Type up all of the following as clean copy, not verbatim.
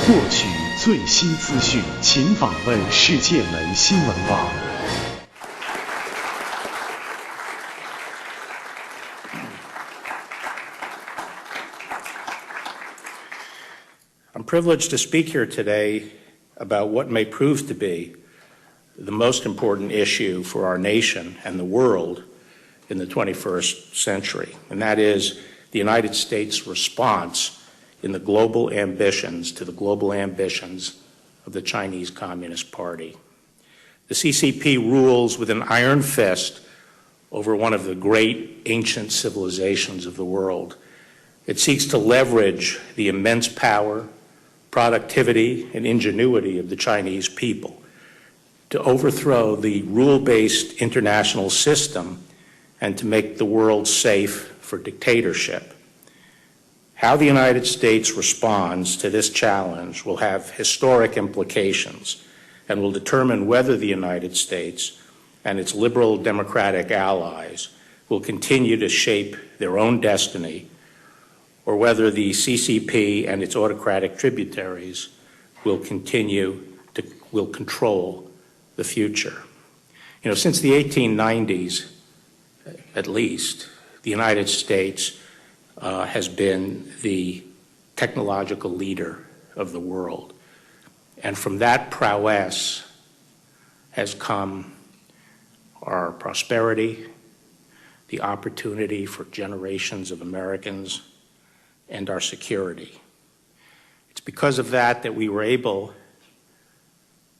获取最新资讯，请访问世界门新闻网。I'm privileged to speak here today about what may prove to be the most important issue for our nation and the world in the 21st century, and that is the United States' response in the global ambitions of the Chinese Communist Party. The CCP rules with an iron fist over one of the great ancient civilizations of the world. It seeks to leverage the immense power, productivity, and ingenuity of the Chinese people to overthrow the rule-based international system and to make the world safe for dictatorship. How the United States responds to this challenge will have historic implications and will determine whether the United States and its liberal democratic allies will continue to shape their own destiny, or whether the CCP and its autocratic tributaries will control the future. You know, since the 1890s, at least, the United States has been the technological leader of the world. And from that prowess has come our prosperity, the opportunity for generations of Americans, and our security. It's because of that that we were able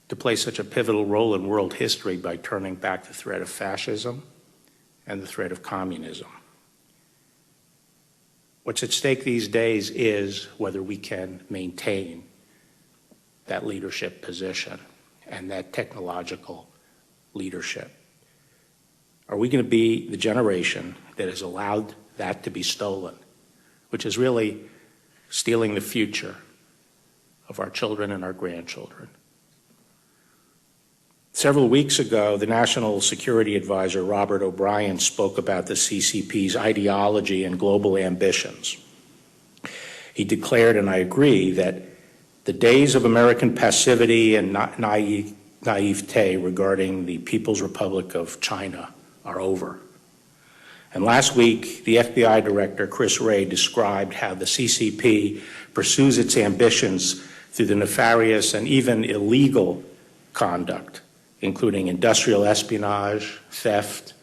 to play such a pivotal role in world history by turning back the threat of fascism and the threat of communism. What's at stake these days is whether we can maintain that leadership position and that technological leadership. Are we going to be the generation that has allowed that to be stolen, which is really stealing the future of our children and our grandchildren? Several weeks ago, the National Security Advisor, Robert O'Brien, spoke about the CCP's ideology and global ambitions. He declared, and I agree, that the days of American passivity and naivete regarding the People's Republic of China are over. And last week, the FBI Director, Chris Wray, described how the CCP pursues its ambitions through the nefarious and even illegal conduct, including industrial espionage, theft,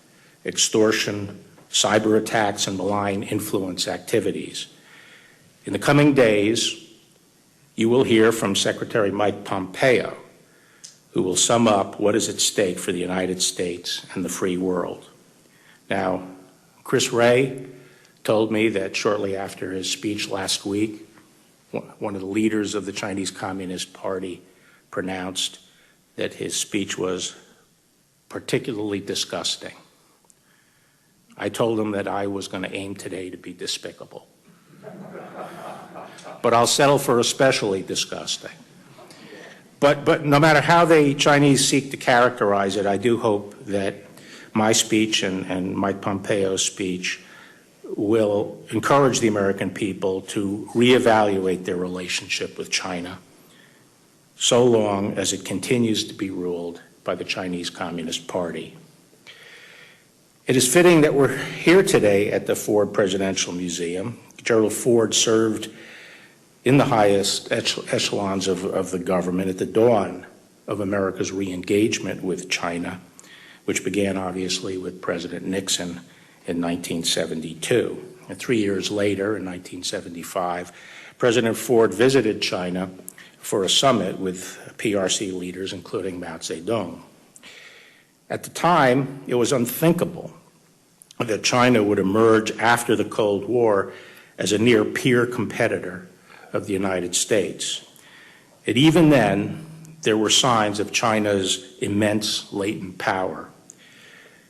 extortion, cyber attacks, and malign influence activities. In the coming days, you will hear from Secretary Mike Pompeo, who will sum up what is at stake for the United States and the free world. Now, Chris Wray told me that shortly after his speech last week, one of the leaders of the Chinese Communist Party pronounced that his speech was particularly disgusting. I told him that I was going to aim today to be despicable. But I'll settle for especially disgusting. But no matter how the Chinese seek to characterize it, I do hope that my speech and Mike Pompeo's speech will encourage the American people to reevaluate their relationship with China, so long as it continues to be ruled by the Chinese Communist Party. It is fitting that we're here today at the Ford Presidential Museum. Gerald Ford served in the highest echelons of the government at the dawn of America's re-engagement with China, which began obviously with President Nixon in 1972. And 3 years later, in 1975, President Ford visited China for a summit with PRC leaders, including Mao Zedong. At the time, it was unthinkable that China would emerge after the Cold War as a near-peer competitor of the United States. And even then, there were signs of China's immense latent power.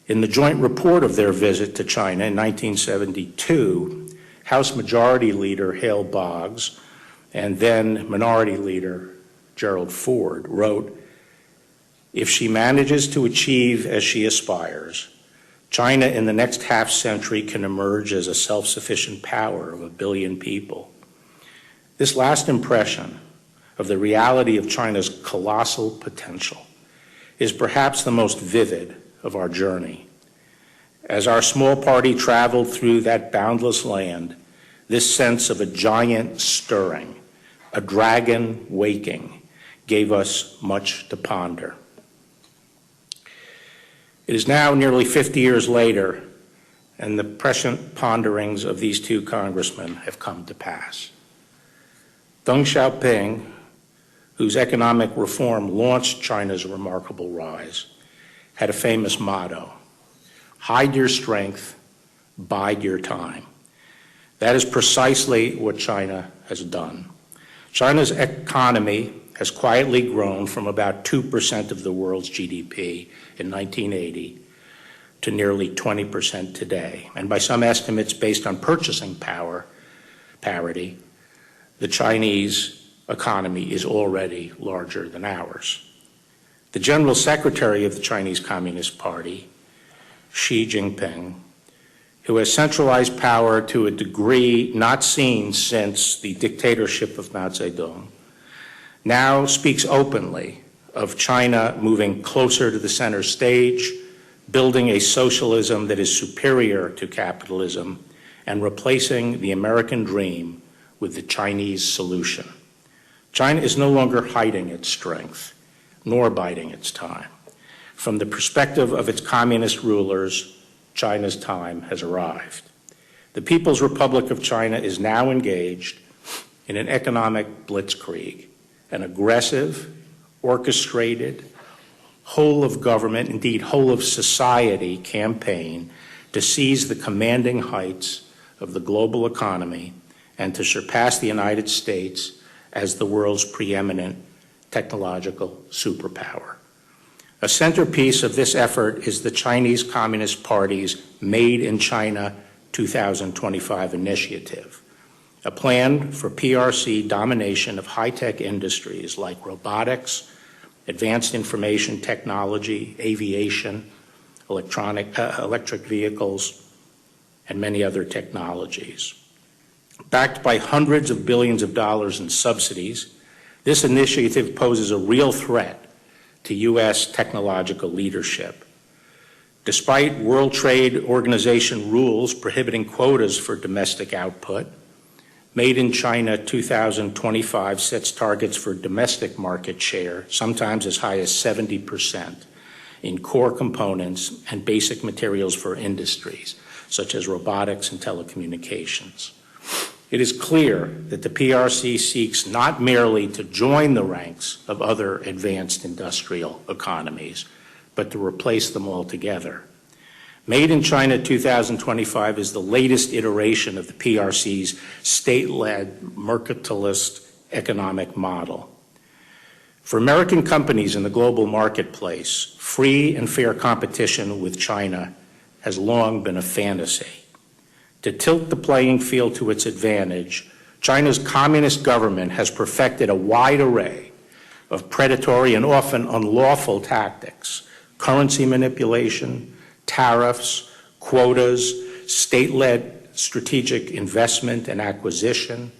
In the joint report of their visit to China in 1972, House Majority Leader Hale Boggs and then Minority Leader Gerald Ford wrote, "If she manages to achieve as she aspires, China in the next half-century can emerge as a self-sufficient power of 1 billion people." This last impression of the reality of China's colossal potential is perhaps the most vivid of our journey. As our small party traveled through that boundless land, this sense of a giant stirring, a dragon waking, gave us much to ponder. It is now nearly 50 years later, and the prescient ponderings of these two congressmen have come to pass. Deng Xiaoping, whose economic reform launched China's remarkable rise, had a famous motto: hide your strength, bide your time. That is precisely what China has done. China's economy has quietly grown from about 2% of the world's GDP in 1980 to nearly 20% today. And by some estimates based on purchasing power parity, the Chinese economy is already larger than ours. The General Secretary of the Chinese Communist Party, Xi Jinping, who has centralized power to a degree not seen since the dictatorship of Mao Zedong, now speaks openly of China moving closer to the center stage, building a socialism that is superior to capitalism, and replacing the American dream with the Chinese solution. China is no longer hiding its strength, nor biding its time. From the perspective of its communist rulers, China's time has arrived. The People's Republic of China is now engaged in an economic blitzkrieg, an aggressive, orchestrated, whole of government, indeed whole of society campaign to seize the commanding heights of the global economy and to surpass the United States as the world's preeminent technological superpower. A centerpiece of this effort is the Chinese Communist Party's Made in China 2025 initiative, a plan for PRC domination of high-tech industries like robotics, advanced information technology, aviation, electric vehicles, and many other technologies. Backed by hundreds of billions of dollars in subsidies, this initiative poses a real threat to U.S. technological leadership. Despite World Trade Organization rules prohibiting quotas for domestic output, Made in China 2025 sets targets for domestic market share, sometimes as high as 70%, in core components and basic materials for industries, such as robotics and telecommunications. It is clear that the PRC seeks not merely to join the ranks of other advanced industrial economies, but to replace them altogether. Made in China 2025 is the latest iteration of the PRC's state-led mercantilist economic model. For American companies in the global marketplace, free and fair competition with China has long been a fantasy. To tilt the playing field to its advantage, China's communist government has perfected a wide array of predatory and often unlawful tactics: currency manipulation, tariffs, quotas, state-led strategic investment and acquisition,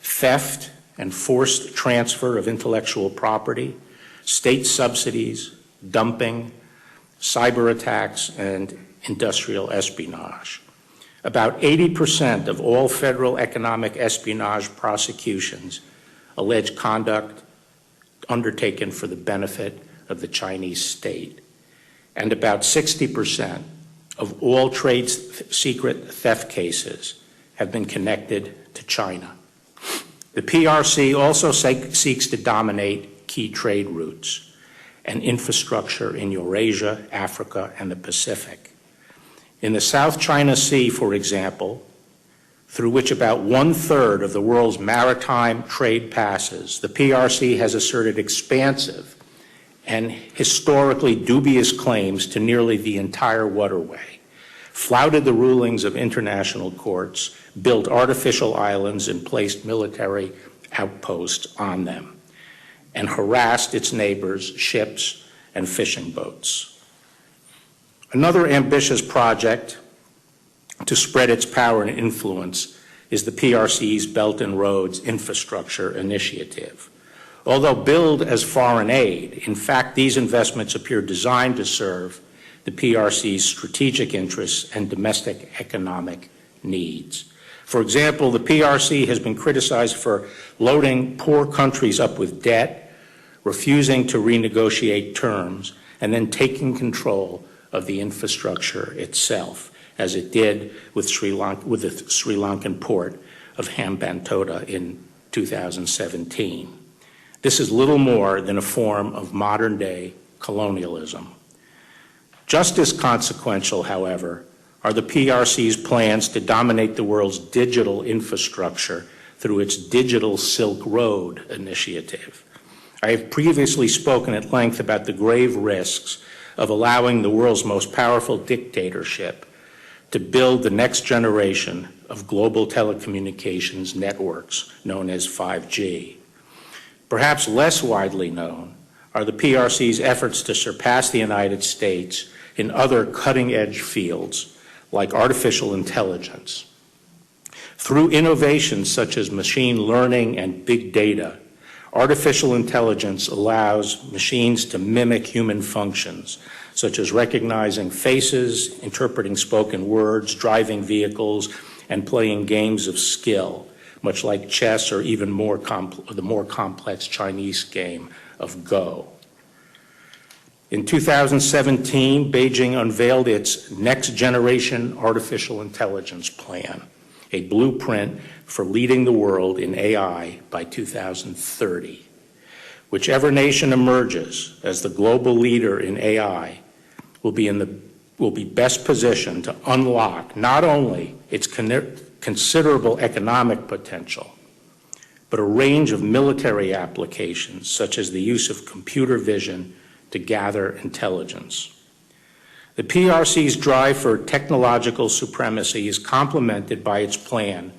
theft and forced transfer of intellectual property, state subsidies, dumping, cyber attacks, and industrial espionage. About 80% of all federal economic espionage prosecutions allege conduct undertaken for the benefit of the Chinese state. And about 60% of all trade secret theft cases have been connected to China. The PRC also seeks to dominate key trade routes and infrastructure in Eurasia, Africa, and the Pacific. In the South China Sea, for example, through which about 1/3 of the world's maritime trade passes, the PRC has asserted expansive and historically dubious claims to nearly the entire waterway, flouted the rulings of international courts, built artificial islands and placed military outposts on them, and harassed its neighbors, ships, and fishing boats. Another ambitious project to spread its power and influence is the PRC's Belt and Roads Infrastructure Initiative. Although billed as foreign aid, in fact, these investments appear designed to serve the PRC's strategic interests and domestic economic needs. For example, the PRC has been criticized for loading poor countries up with debt, refusing to renegotiate terms, and then taking control of the infrastructure itself, as it did with the Sri Lankan port of Hambantota in 2017. This is little more than a form of modern-day colonialism. Just as consequential, however, are the PRC's plans to dominate the world's digital infrastructure through its Digital Silk Road initiative. I have previously spoken at length about the grave risks of allowing the world's most powerful dictatorship to build the next generation of global telecommunications networks known as 5G. Perhaps less widely known are the PRC's efforts to surpass the United States in other cutting-edge fields like artificial intelligence. Through innovations such as machine learning and big data, artificial intelligence allows machines to mimic human functions, such as recognizing faces, interpreting spoken words, driving vehicles, and playing games of skill, much like chess or even the more complex Chinese game of Go. In 2017, Beijing unveiled its next-generation artificial intelligence plan, a blueprint for leading the world in AI by 2030. Whichever nation emerges as the global leader in AI will be best positioned to unlock not only its considerable economic potential, but a range of military applications, such as the use of computer vision to gather intelligence. The PRC's drive for technological supremacy is complemented by its plan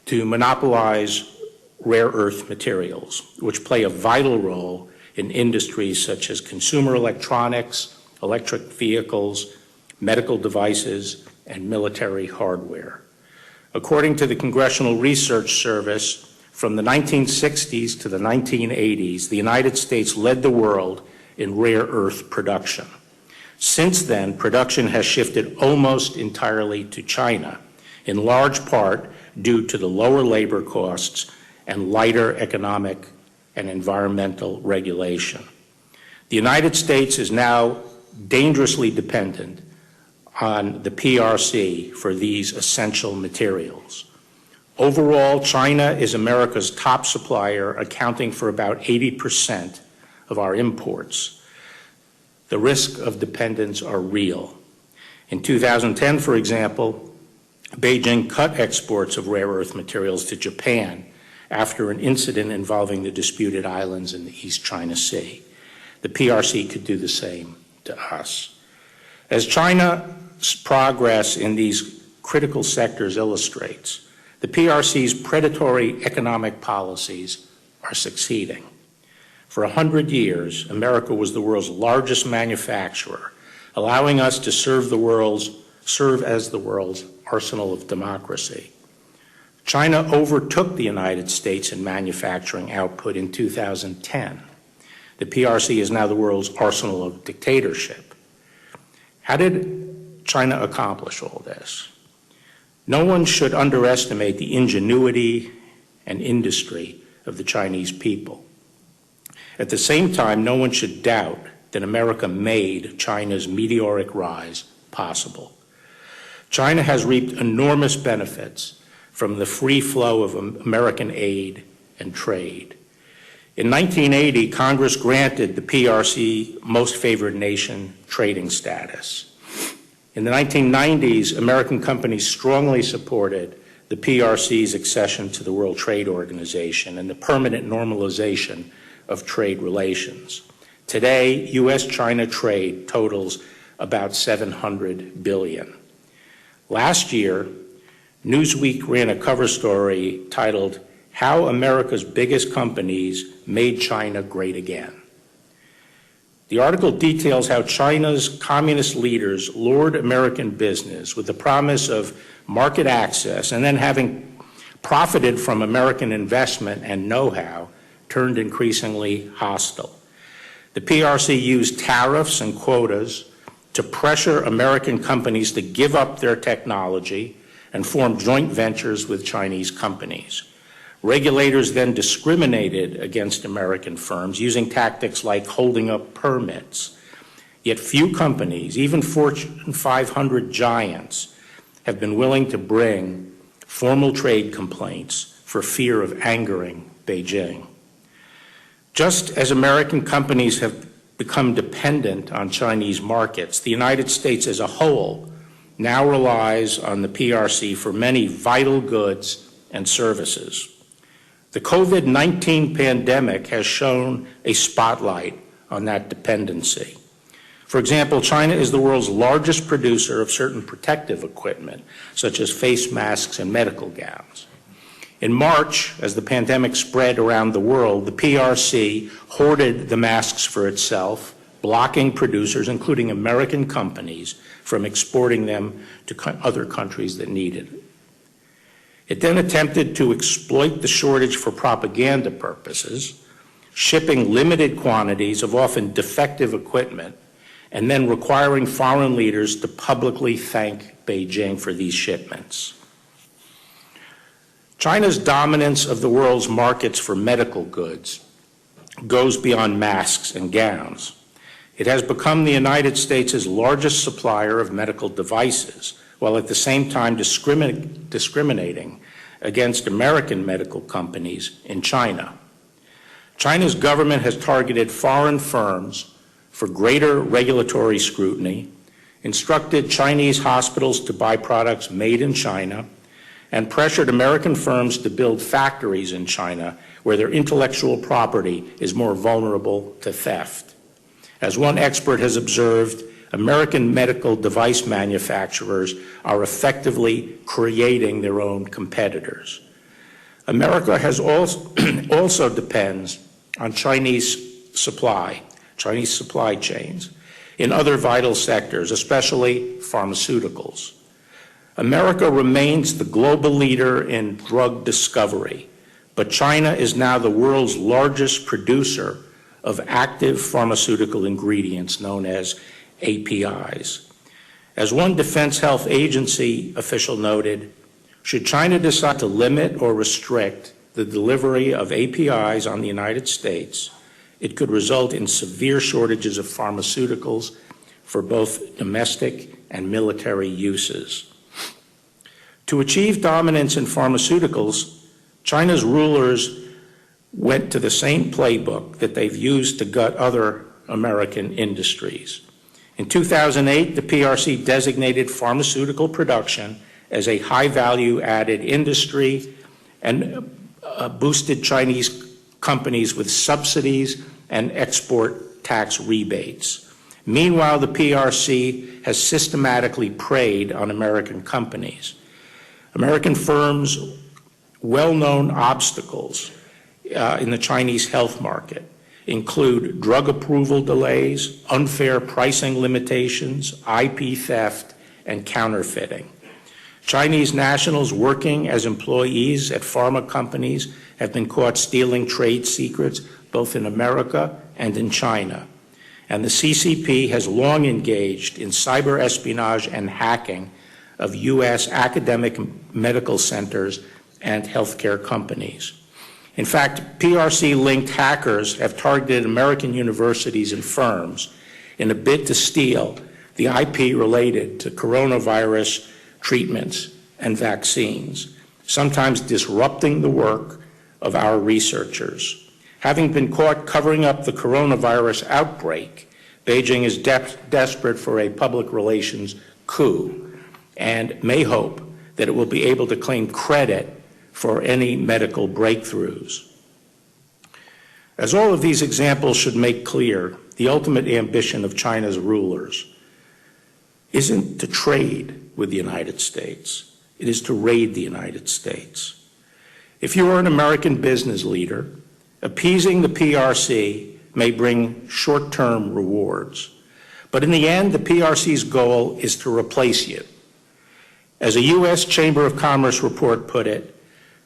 to monopolize rare earth materials, which play a vital role in industries such as consumer electronics, electric vehicles, medical devices, and military hardware. According to the Congressional Research Service, from the 1960s to the 1980s, the United States led the world in rare earth production. Since then, production has shifted almost entirely to China, in large part due to the lower labor costs and lighter economic and environmental regulation. The United States is now dangerously dependent on the PRC for these essential materials. Overall, China is America's top supplier, accounting for about 80% of our imports. The risk of dependence are real. In 2010, for example, Beijing cut exports of rare earth materials to Japan after an incident involving the disputed islands in the East China Sea. The PRC could do the same to us. As China's progress in these critical sectors illustrates, the PRC's predatory economic policies are succeeding. For 100 years, America was the world's largest manufacturer, allowing us to serve as the world's arsenal of democracy. China overtook the United States in manufacturing output in 2010. The PRC is now the world's arsenal of dictatorship. How did China accomplish all this? No one should underestimate the ingenuity and industry of the Chinese people. At the same time, no one should doubt that America made China's meteoric rise possible. China has reaped enormous benefits from the free flow of American aid and trade. In 1980, Congress granted the PRC Most Favored Nation trading status. In the 1990s, American companies strongly supported the PRC's accession to the World Trade Organization and the permanent normalization of trade relations. Today, U.S.-China trade totals about $700 billion. Last year, Newsweek ran a cover story titled, "How America's Biggest Companies Made China Great Again." The article details how China's communist leaders lured American business with the promise of market access, and then having profited from American investment and know-how, turned increasingly hostile. The PRC used tariffs and quotas to pressure American companies to give up their technology and form joint ventures with Chinese companies. Regulators then discriminated against American firms using tactics like holding up permits. Yet few companies, even Fortune 500 giants, have been willing to bring formal trade complaints for fear of angering Beijing. Just as American companies have become dependent on Chinese markets, the United States as a whole now relies on the PRC for many vital goods and services. The COVID-19 pandemic has shone a spotlight on that dependency. For example, China is the world's largest producer of certain protective equipment, such as face masks and medical gowns. In March, as the pandemic spread around the world, the PRC hoarded the masks for itself, blocking producers, including American companies, from exporting them to other countries that needed it. It then attempted to exploit the shortage for propaganda purposes, shipping limited quantities of often defective equipment, and then requiring foreign leaders to publicly thank Beijing for these shipments. China's dominance of the world's markets for medical goods goes beyond masks and gowns. It has become the United States' largest supplier of medical devices, while at the same time discriminating against American medical companies in China. China's government has targeted foreign firms for greater regulatory scrutiny, instructed Chinese hospitals to buy products made in China, and pressured American firms to build factories in China where their intellectual property is more vulnerable to theft. As one expert has observed, American medical device manufacturers are effectively creating their own competitors. America has also depends on Chinese supply chains in other vital sectors, especially pharmaceuticals. America remains the global leader in drug discovery, but China is now the world's largest producer of active pharmaceutical ingredients known as APIs. As one Defense Health Agency official noted, should China decide to limit or restrict the delivery of APIs on the United States, it could result in severe shortages of pharmaceuticals for both domestic and military uses. To achieve dominance in pharmaceuticals, China's rulers went to the same playbook that they've used to gut other American industries. In 2008, the PRC designated pharmaceutical production as a high-value added industry and boosted Chinese companies with subsidies and export tax rebates. Meanwhile, the PRC has systematically preyed on American companies. American firms' well-known obstacles in the Chinese health market include drug approval delays, unfair pricing limitations, IP theft, and counterfeiting. Chinese nationals working as employees at pharma companies have been caught stealing trade secrets both in America and in China. And the CCP has long engaged in cyber espionage and hacking of U.S. academic medical centers and healthcare companies. In fact, PRC-linked hackers have targeted American universities and firms in a bid to steal the IP related to coronavirus treatments and vaccines, sometimes disrupting the work of our researchers. Having been caught covering up the coronavirus outbreak, Beijing is desperate for a public relations coup and may hope that it will be able to claim credit for any medical breakthroughs. As all of these examples should make clear, the ultimate ambition of China's rulers isn't to trade with the United States, it is to raid the United States. If you are an American business leader, appeasing the PRC may bring short-term rewards, but in the end, the PRC's goal is to replace you. As a U.S. Chamber of Commerce report put it,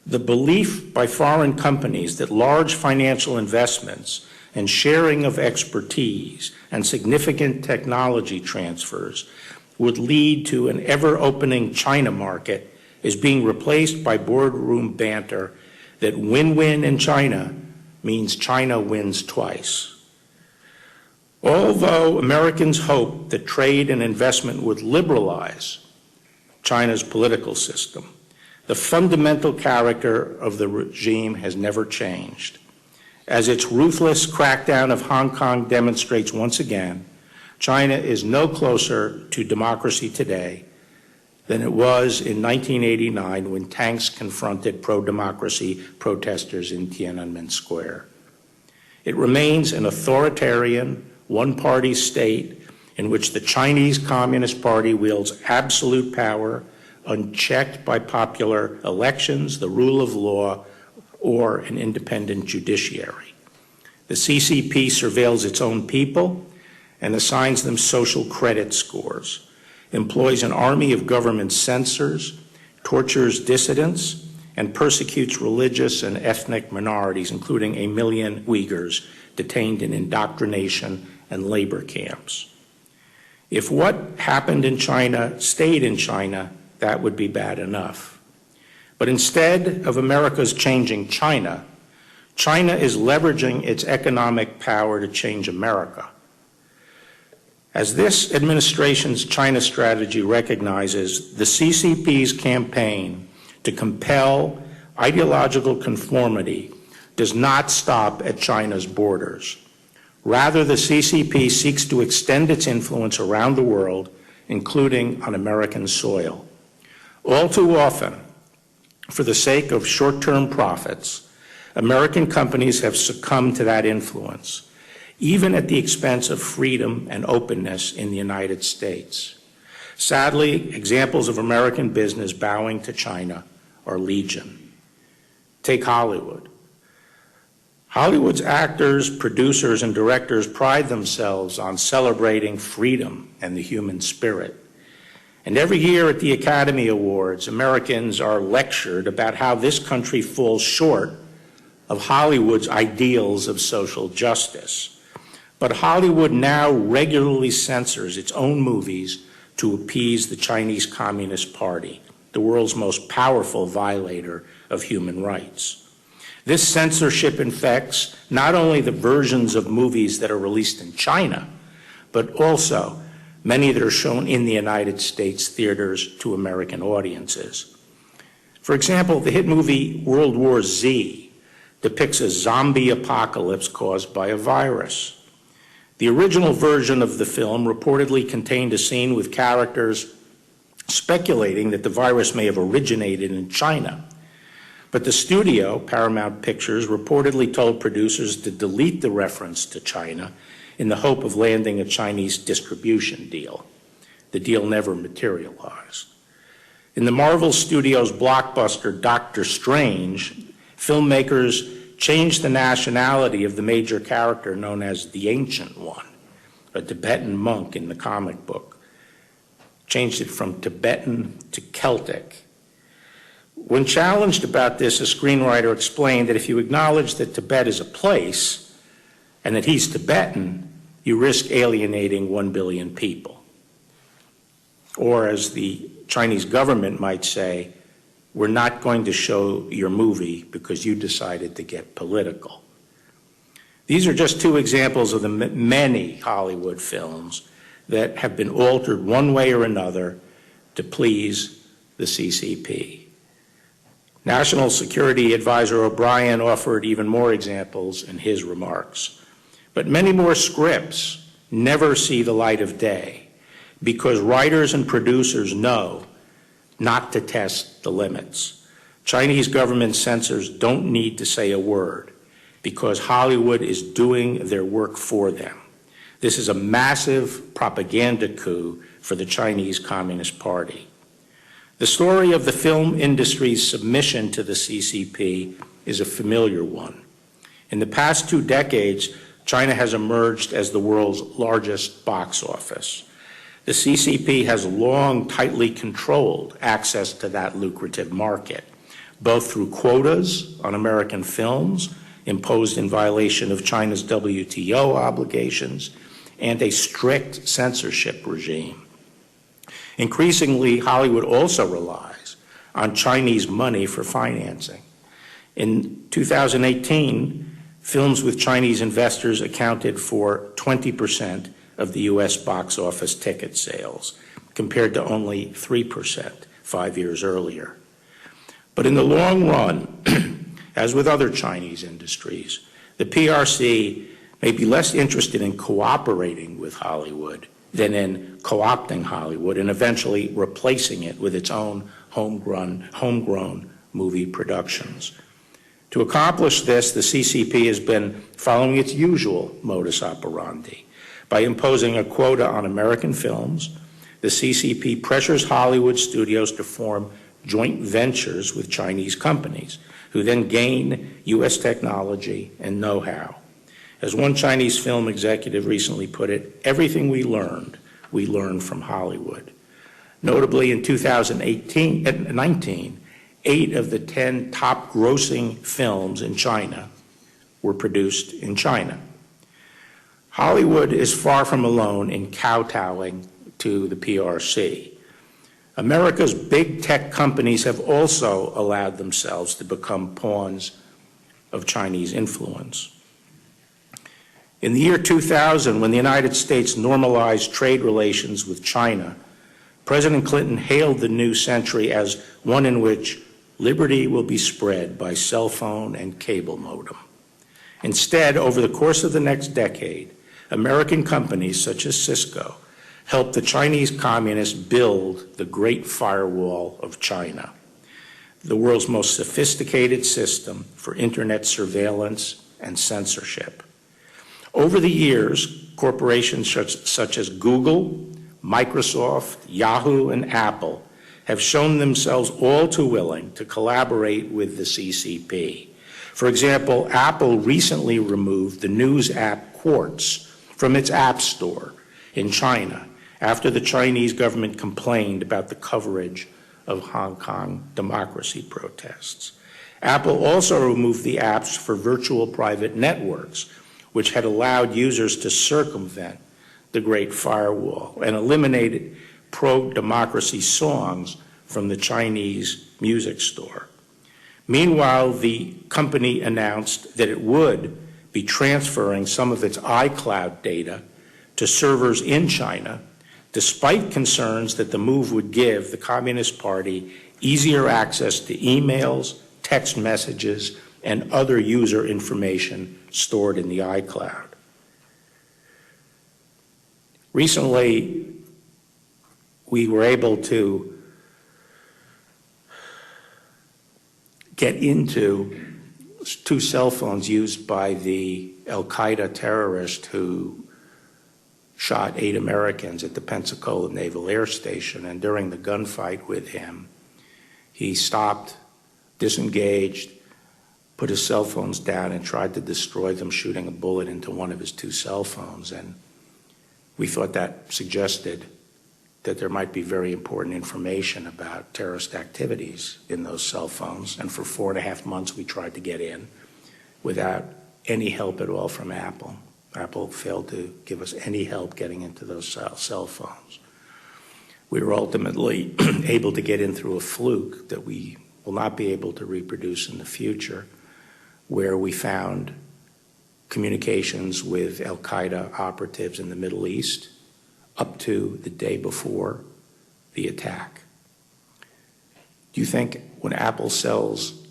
The belief by foreign companies that large financial investments and sharing of expertise and significant technology transfers would lead to an ever-opening China market is being replaced by boardroom banter that win-win in China means China wins twice. Although Americans hope that trade and investment would liberalize China's political system, the fundamental character of the regime has never changed. As its ruthless crackdown of Hong Kong demonstrates once again, China is no closer to democracy today than it was in 1989 when tanks confronted pro-democracy protesters in Tiananmen Square. It remains an authoritarian, one-party state in which the Chinese Communist Party wields absolute power, unchecked by popular elections, the rule of law, or an independent judiciary. The CCP surveils its own people and assigns them social credit scores, employs an army of government censors, tortures dissidents, and persecutes religious and ethnic minorities, including 1 million Uyghurs detained in indoctrination and labor camps. If what happened in China stayed in China, that would be bad enough. But instead of America's changing China, China is leveraging its economic power to change America. As this administration's China strategy recognizes, the CCP's campaign to compel ideological conformity does not stop at China's borders. Rather, the CCP seeks to extend its influence around the world, including on American soil. All too often, for the sake of short-term profits, American companies have succumbed to that influence, even at the expense of freedom and openness in the United States. Sadly, examples of American business bowing to China are legion. Take Hollywood. Hollywood's actors, producers, and directors pride themselves on celebrating freedom and the human spirit. And every year at the Academy Awards, Americans are lectured about how this country falls short of Hollywood's ideals of social justice. But Hollywood now regularly censors its own movies to appease the Chinese Communist Party, the world's most powerful violator of human rights. This censorship infects not only the versions of movies that are released in China, but also many that are shown in the United States theaters to American audiences. For example, the hit movie World War Z depicts a zombie apocalypse caused by a virus. The original version of the film reportedly contained a scene with characters speculating that the virus may have originated in China. But the studio, Paramount Pictures, reportedly told producers to delete the reference to China in the hope of landing a Chinese distribution deal. The deal never materialized. In the Marvel Studios blockbuster Doctor Strange, filmmakers changed the nationality of the major character known as the Ancient One, a Tibetan monk in the comic book. Changed it from Tibetan to Celtic. When challenged about this, a screenwriter explained that if you acknowledge that Tibet is a place and that he's Tibetan, you risk alienating 1 billion people. Or as the Chinese government might say, we're not going to show your movie because you decided to get political. These are just two examples of the many Hollywood films that have been altered one way or another to please the CCP. National Security Advisor O'Brien offered even more examples in his remarks. But many more scripts never see the light of day because writers and producers know not to test the limits. Chinese government censors don't need to say a word because Hollywood is doing their work for them. This is a massive propaganda coup for the Chinese Communist Party. The story of the film industry's submission to the CCP is a familiar one. In the past 2 decades, China has emerged as the world's largest box office. The CCP has long tightly controlled access to that lucrative market. both through quotas on American films imposed in violation of China's WTO obligations and a strict censorship regime. Increasingly, Hollywood also relies on Chinese money for financing. In 2018, films with Chinese investors accounted for 20% of the U.S. box office ticket sales, compared to only 3% 5 years earlier. But in the long run, as with other Chinese industries, the PRC may be less interested in cooperating with Hollywood than in co-opting Hollywood and eventually replacing it with its own homegrown movie productions. To accomplish this, the CCP has been following its usual modus operandi. By imposing a quota on American films, the CCP pressures Hollywood studios to form joint ventures with Chinese companies, who then gain U.S. technology and know-how. As one Chinese film executive recently put it, everything we learned from Hollywood. Notably, in 2019, 8 of the 10 top grossing films in China were produced in China. Hollywood is far from alone in kowtowing to the PRC. America's big tech companies have also allowed themselves to become pawns of Chinese influence. In the year 2000, when the United States normalized trade relations with China, President Clinton hailed the new century as one in which liberty will be spread by cell phone and cable modem. Instead, over the course of the next decade, American companies such as Cisco helped the Chinese communists build the Great Firewall of China, the world's most sophisticated system for internet surveillance and censorship. Over the years, corporations such as Google, Microsoft, Yahoo, and Apple have shown themselves all too willing to collaborate with the CCP. For example, Apple recently removed the news app Quartz from its App Store in China after the Chinese government complained about the coverage of Hong Kong democracy protests. Apple also removed the apps for virtual private networks, which had allowed users to circumvent the Great Firewall and eliminated pro-democracy songs from the Chinese music store. Meanwhile, the company announced that it would be transferring some of its iCloud data to servers in China, despite concerns that the move would give the Communist Party easier access to emails, text messages, and other user information stored in the iCloud. Recently, we were able to get into 2 cell phones used by the Al-Qaeda terrorist who shot 8 Americans at the Pensacola Naval Air Station, and during the gunfight with him, he stopped, disengaged, put his cell phones down and tried to destroy them, shooting a bullet into one of his 2 cell phones. And we thought that suggested that there might be very important information about terrorist activities in those cell phones. And for 4.5 months, we tried to get in without any help at all from Apple. Apple failed to give us any help getting into those cell phones. We were ultimately able to get in through a fluke that we will not be able to reproduce in the future, where we found communications with Al-Qaeda operatives in the Middle East up to the day before the attack. Do you think when Apple sells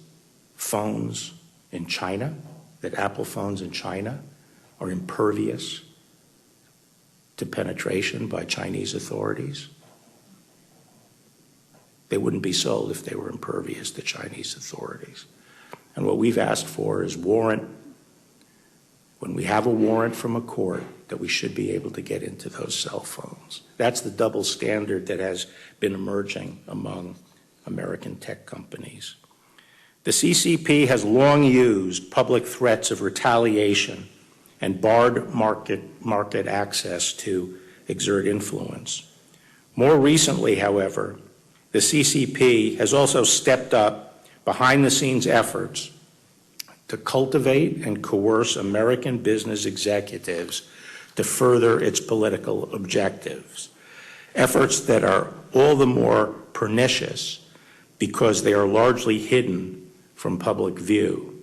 phones in China, that Apple phones in China are impervious to penetration by Chinese authorities? They wouldn't be sold if they were impervious to Chinese authorities. And what we've asked for is warrant, when we have a warrant from a court, that we should be able to get into those cell phones. That's the double standard that has been emerging among American tech companies. The CCP has long used public threats of retaliation and barred market access to exert influence. More recently, however, the CCP has also stepped up behind-the-scenes efforts to cultivate and coerce American business executives to further its political objectives, efforts that are all the more pernicious because they are largely hidden from public view.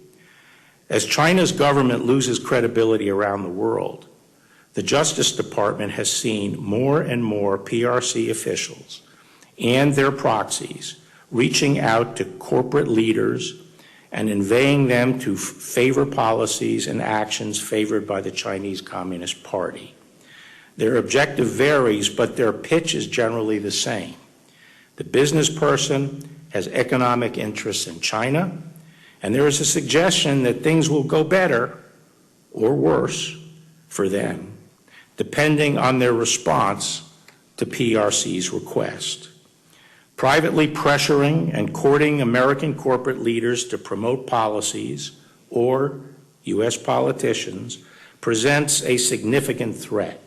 As China's government loses credibility around the world, the Justice Department has seen more and more PRC officials and their proxies reaching out to corporate leaders and inveighing them to favor policies and actions favored by the Chinese Communist Party. Their objective varies, but their pitch is generally the same. The business person has economic interests in China, and there is a suggestion that things will go better or worse for them, depending on their response to PRC's request. Privately pressuring and courting American corporate leaders to promote policies or U.S. politicians presents a significant threat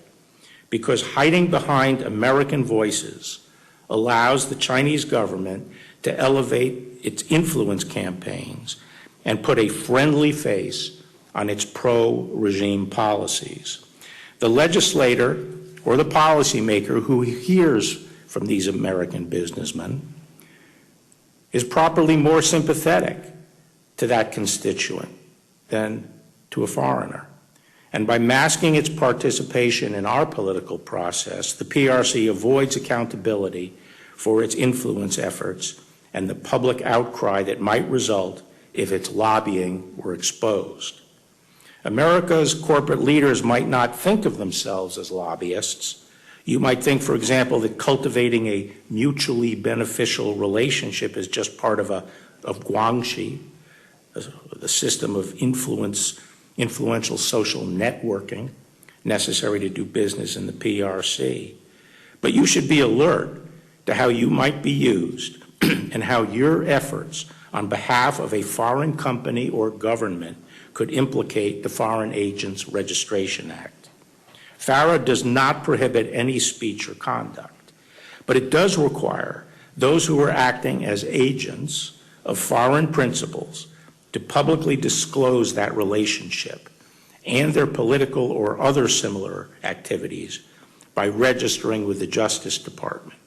because hiding behind American voices allows the Chinese government to elevate its influence campaigns and put a friendly face on its pro-regime policies. The legislator or the policymaker who hears from these American businessmen is properly more sympathetic to that constituent than to a foreigner. And by masking its participation in our political process, the PRC avoids accountability for its influence efforts and the public outcry that might result if its lobbying were exposed. America's corporate leaders might not think of themselves as lobbyists. You might think, for example, that cultivating a mutually beneficial relationship is just part of guangxi, the system of influential social networking necessary to do business in the PRC. But you should be alert to how you might be used and how your efforts on behalf of a foreign company or government could implicate the Foreign Agents Registration Act. FARA does not prohibit any speech or conduct, but it does require those who are acting as agents of foreign principals to publicly disclose that relationship and their political or other similar activities by registering with the Justice Department,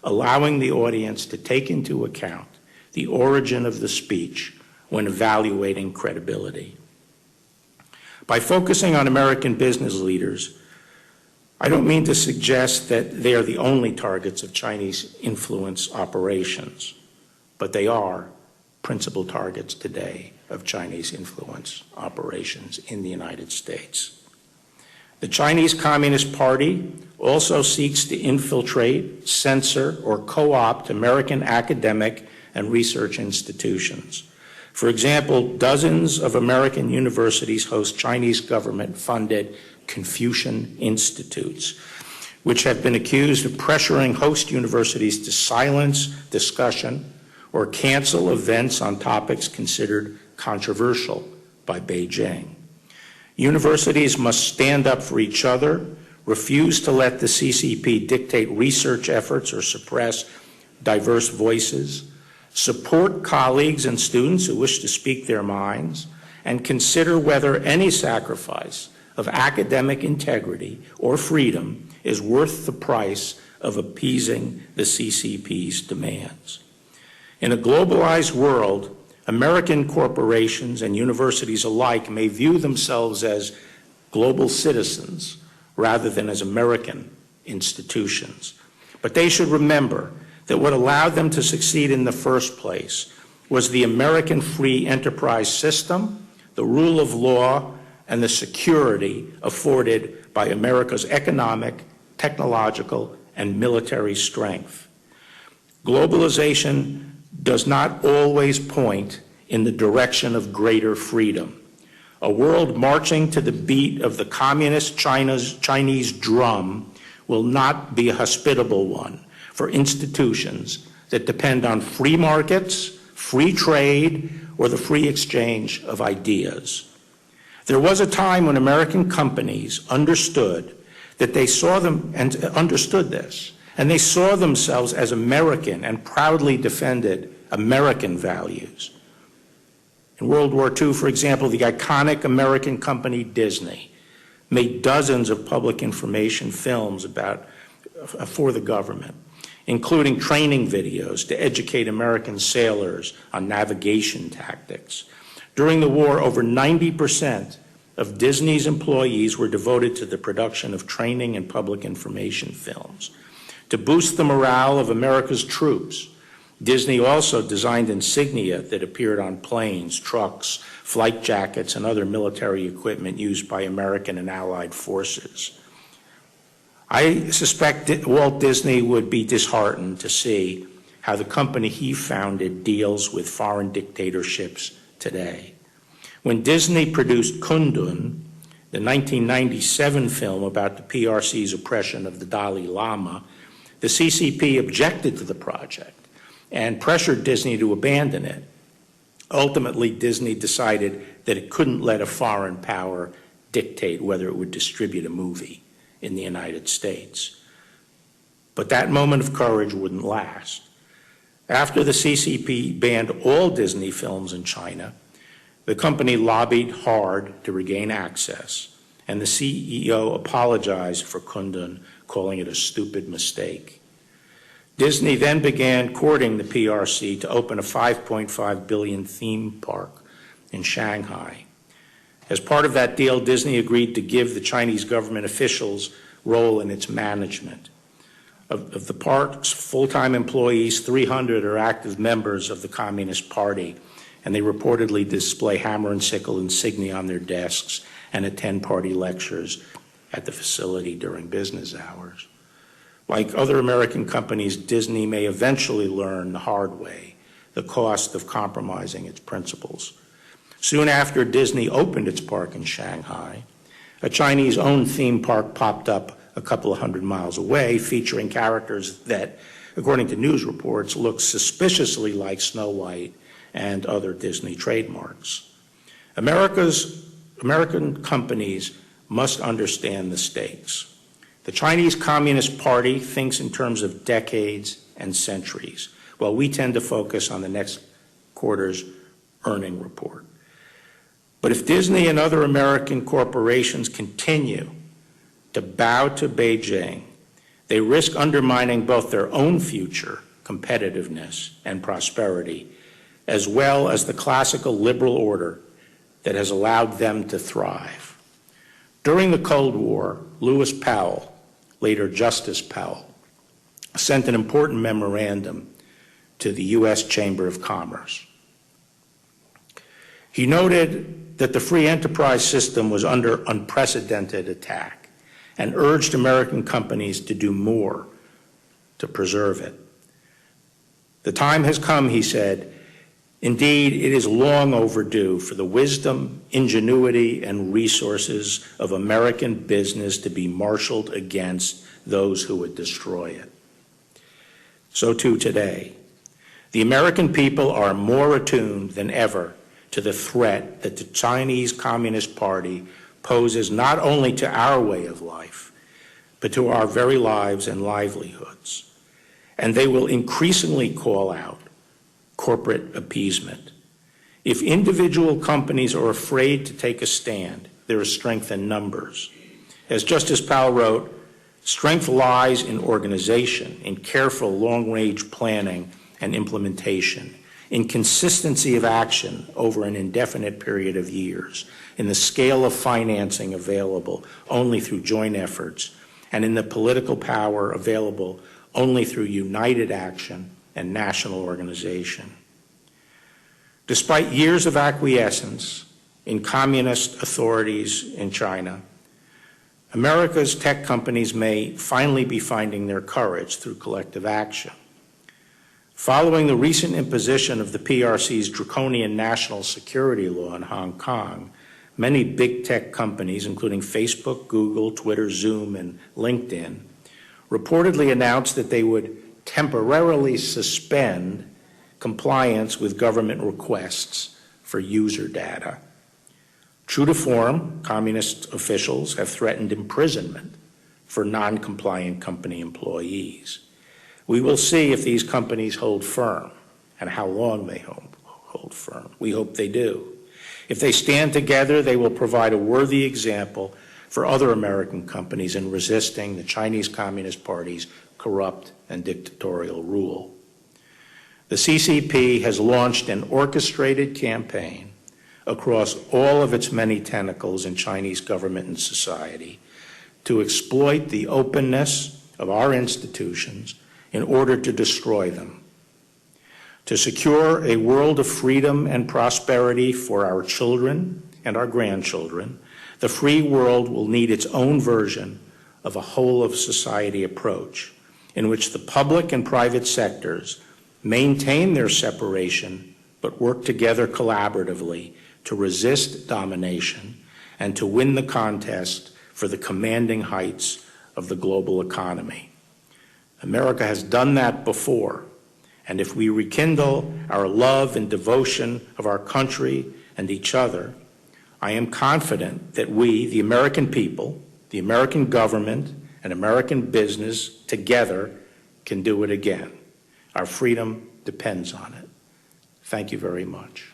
allowing the audience to take into account the origin of the speech when evaluating credibility. By focusing on American business leaders, I don't mean to suggest that they are the only targets of Chinese influence operations, but they are principal targets today of Chinese influence operations in the United States. The Chinese Communist Party also seeks to infiltrate, censor, or co-opt American academic and research institutions. For example, dozens of American universities host Chinese government-funded Confucian institutes, which have been accused of pressuring host universities to silence discussion or cancel events on topics considered controversial by Beijing. Universities must stand up for each other, refuse to let the CCP dictate research efforts or suppress diverse voices, support colleagues and students who wish to speak their minds, and consider whether any sacrifice of academic integrity or freedom is worth the price of appeasing the CCP's demands. In a globalized world, American corporations and universities alike may view themselves as global citizens rather than as American institutions. But they should remember that what allowed them to succeed in the first place was the American free enterprise system, the rule of law, and the security afforded by America's economic, technological, and military strength. Globalization does not always point in the direction of greater freedom. A world marching to the beat of the communist Chinese drum will not be a hospitable one for institutions that depend on free markets, free trade, or the free exchange of ideas. There was a time when American companies understood that they saw them and understood this, and they saw themselves as American and proudly defended American values. In World War II, for example, the iconic American company Disney made dozens of public information films for the government, including training videos to educate American sailors on navigation tactics. During the war, over 90% of Disney's employees were devoted to the production of training and public information films. To boost the morale of America's troops, Disney also designed insignia that appeared on planes, trucks, flight jackets, and other military equipment used by American and Allied forces. I suspect that Walt Disney would be disheartened to see how the company he founded deals with foreign dictatorships today. When Disney produced Kundun, the 1997 film about the PRC's oppression of the Dalai Lama, the CCP objected to the project and pressured Disney to abandon it. Ultimately, Disney decided that it couldn't let a foreign power dictate whether it would distribute a movie in the United States. But that moment of courage wouldn't last. After the CCP banned all Disney films in China, the company lobbied hard to regain access, and the CEO apologized for Kundun, calling it a stupid mistake. Disney then began courting the PRC to open a $5.5 billion theme park in Shanghai. As part of that deal, Disney agreed to give the Chinese government officials role in its management. Of the park's full-time employees, 300 are active members of the Communist Party, and they reportedly display hammer and sickle insignia on their desks and attend party lectures at the facility during business hours. Like other American companies, Disney may eventually learn the hard way the cost of compromising its principles. Soon after Disney opened its park in Shanghai, a Chinese-owned theme park popped up a couple of hundred miles away, featuring characters that, according to news reports, looked suspiciously like Snow White and other Disney trademarks. American companies must understand the stakes. The Chinese Communist Party thinks in terms of decades and centuries, while we tend to focus on the next quarter's earning report. But if Disney and other American corporations continue to bow to Beijing, they risk undermining both their own future, competitiveness, and prosperity, as well as the classical liberal order that has allowed them to thrive. During the Cold War, Lewis Powell, later Justice Powell, sent an important memorandum to the U.S. Chamber of Commerce. He noted that the free enterprise system was under unprecedented attack and urged American companies to do more to preserve it. The time has come, he said. Indeed, it is long overdue for the wisdom, ingenuity, and resources of American business to be marshaled against those who would destroy it. So too today. The American people are more attuned than ever to the threat that the Chinese Communist Party poses not only to our way of life, but to our very lives and livelihoods. And they will increasingly call out corporate appeasement. If individual companies are afraid to take a stand, there is strength in numbers. As Justice Powell wrote, strength lies in organization, in careful long-range planning and implementation, in consistency of action over an indefinite period of years, in the scale of financing available only through joint efforts, and in the political power available only through united action and national organization. Despite years of acquiescence in communist authorities in China, America's tech companies may finally be finding their courage through collective action. Following the recent imposition of the PRC's draconian national security law in Hong Kong, many big tech companies, including Facebook, Google, Twitter, Zoom, and LinkedIn, reportedly announced that they would temporarily suspend compliance with government requests for user data. True to form, communist officials have threatened imprisonment for non-compliant company employees. We will see if these companies hold firm and how long they hold firm. We hope they do. If they stand together, they will provide a worthy example for other American companies in resisting the Chinese Communist Party's corrupt and dictatorial rule. The CCP has launched an orchestrated campaign across all of its many tentacles in Chinese government and society to exploit the openness of our institutions in order to destroy them. To secure a world of freedom and prosperity for our children and our grandchildren, the free world will need its own version of a whole-of-society approach in which the public and private sectors maintain their separation but work together collaboratively to resist domination and to win the contest for the commanding heights of the global economy. America has done that before. And if we rekindle our love and devotion of our country and each other, I am confident that we, the American people, the American government, and American business together can do it again. Our freedom depends on it. Thank you very much.